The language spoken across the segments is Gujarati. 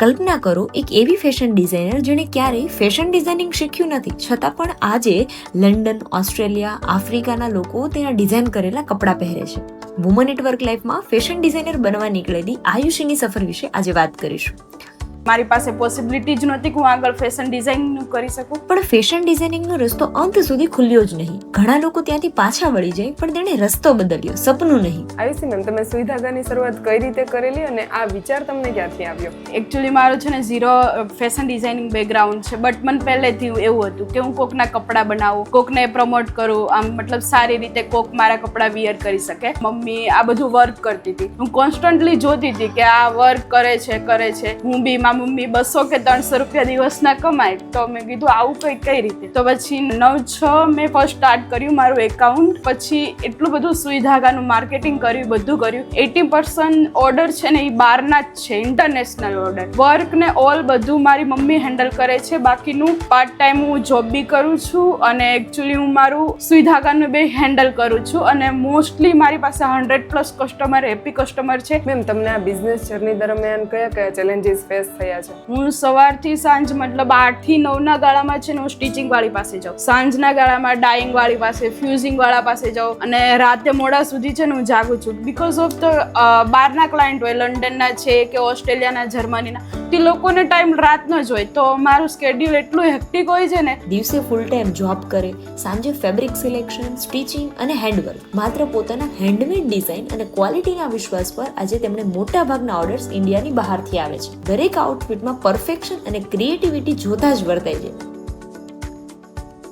કલ્પના કરો એક એવી ફેશન ડિઝાઇનર જેણે ક્યારેય ફેશન ડિઝાઇનિંગ શીખ્યું નથી, છતાં પણ આજે લંડન, ઓસ્ટ્રેલિયા, આફ્રિકાના લોકો તેના ડિઝાઇન કરેલા કપડાં પહેરે છે. વુમન એટ વર્ક લાઈફમાં ફેશન ડિઝાઇનર બનવા નીકળેલી આયુષીની સફર વિશે આજે વાત કરીશું. મારી પાસે પોસિબિલિટી જ નહોતી કે હું આગળ ફેશન ડિઝાઇનિંગ કરી શકું. પણ ફેશન ડિઝાઇનિંગનો રસ્તો અંત સુધી ખુલ્યો જ નહીં. ઘણા લોકો ત્યાંથી પાછા વળી જાય, પણ તેણે રસ્તો બદલ્યો, સપનું નહીં. આયુષી મેમ, તમે સુઈ ધાગાની શરૂઆત કઈ રીતે કરેલી અને આ વિચાર તમને ક્યાંથી આવ્યો? એકચ્યુઅલી મારો છે ને ઝીરો ફેશન ડિઝાઇનિંગ બેકગ્રાઉન્ડ છે, બટ મને પહેલેથી એવું હતું કે હું કોકના કપડાં બનાવું, કોકને પ્રમોટ કરું, આમ મતલબ સારી રીતે કોક મારા કપડાં વિયર કરી શકે. મમ્મી આ બધું વર્ક કરતી હતી, હું કોન્સ્ટન્ટલી જોતી હતી કે આ વર્ક કરે છે. હું બી મમ્મી 200 કે 300 રૂપિયા દિવસના કમાય, તો મેં કીધું આવું કઈ રીતે. તો પછી 9/6 મેં ફર્સ્ટ સ્ટાર્ટ કર્યું મારું એકાઉન્ટ. પછી એટલું બધું સુઈ ધાગાનું માર્કેટિંગ કર્યું, બધું કર્યું. 80% ઓર્ડર છે ને એ બહારના જ છે, ઇન્ટરનેશનલ ઓર્ડર. વર્ક ને ઓલ બધું મારી મમ્મી હેન્ડલ કરે છે. બાકીનું પાર્ટ ટાઈમ હું જોબ બી કરું છું અને એકચ્યુઅલી હું મારું સુઈ ધાગાનું બે હેન્ડલ કરું છું. અને મોસ્ટલી મારી પાસે 100+ કસ્ટમર, હેપી કસ્ટમર છે. મેમ, તમને આ બિઝનેસ જર્ની દરમિયાન કયા ચેલેન્જીસ ફેસ થયા છે? હું સવારથી સાંજ મતલબ 8 થી 9 ના ગાળામાં છે ને હું સ્ટિચિંગ વાળી પાસે જાઉં, સાંજના ગાળામાં ડાઈંગ વાળી પાસે, ફ્યુઝિંગ વાળા પાસે જાઉં, અને રાતે મોડા સુધી છે ને હું જાગું છું. બીકોઝ ઓફ ધ બહારના ક્લાયન્ટ હોય, લંડનના છે કે ઓસ્ટ્રેલિયાના, જર્મનીના, તે લોકોને ટાઈમ રાતનો જ હોય, તો મારું સ્કેડ્યુલ એટલું હેક્ટિક હોય છે ને. દિવસે ફૂલ ટાઈમ જોબ કરે, સાંજે ફેબ્રિક સિલેક્શન, સ્ટિચિંગ અને હેન્ડવર્ક. માત્ર પોતાના હેન્ડમેડ ડિઝાઇન અને ક્વોલિટીના વિશ્વાસ પર આજે તેમણે મોટા ભાગના ઓર્ડર્સ ઇન્ડિયાની બહારથી આવે છે. દરેક આઉટફિટમાં પરફેક્શન અને ક્રિએટિવિટી જોતા જ વર્તાય છે.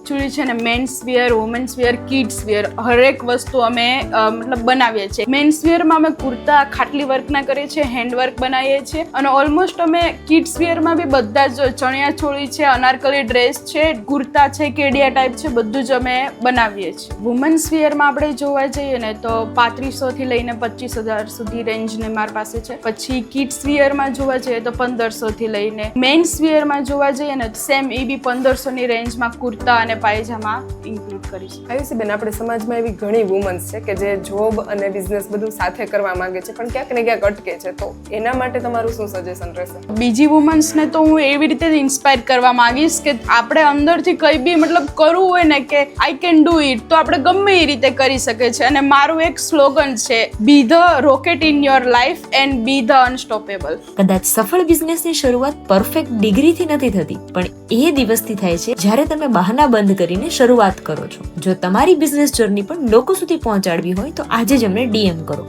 એકચ્યુઅલી છે ને men's wear, women's wear, kids wear હરેક વસ્તુ અમે મતલબ બનાવીએ છીએ. મેન્સ વિયરમાં અમે કુર્તા ખાટલી વર્કના કરીએ છીએ, હેન્ડવર્ક બનાવીએ છીએ, અને ઓલમોસ્ટ અમે કિડ્સ વિયરમાં બી બધા જ ચણિયા ચોળી છે, અનારકલી ડ્રેસ છે, કુર્તા છે, કેડિયા ટાઈપ છે, બધું જ અમે બનાવીએ છીએ. વુમન્સ વિયરમાં આપણે જોવા જઈએ ને તો 3500 થી લઈને 25,000 સુધી રેન્જને મારી પાસે છે. પછી કિડ્સ વિયરમાં જોવા જઈએ તો 1500 થી લઈને, મેન્સ વિયરમાં જોવા જઈએ ને સેમ એ બી 1500 ની રેન્જમાં કુર્તા અને પાયજામા ઇન્ક્લુડ કરીશ. આયુષી બેન, આપણે સમાજમાં એવી ઘણી વુમન્સ છે કે જે જોબ અને બિઝનેસ બધું સાથે કરવા માંગે છે, પણ ક્યાંક ને ક્યાંક અટકે છે, તો એના માટે તમારું શું સજેશન રહેશે? બીજી વુમન્સને તો હું એવી રીતે ઇન્સ્પાયર કરવા માંગીશ કે આપણે અંદરથી કંઈ બી મતલબ કરવું હોય ને કે આઈ કેન ડુ ઇટ, તો આપણે ગમે એ રીતે કરી શકે છે. અને મારું એક સ્લોગન છે, બી the rocket in your life and B the unstoppable. કદાચ સફળ બિઝનેસની શરૂઆત પરફેક્ટ ડિગ્રીથી નથી થતી, પણ એ દિવસથી થાય છે જ્યારે તમે બહાના બંધ કરીને શરૂઆત કરો છો. જો તમારી બિઝનેસ જર્ની પણ લોકો સુધી પહોંચાડવી હોય તો આજે જ અમને DM કરો.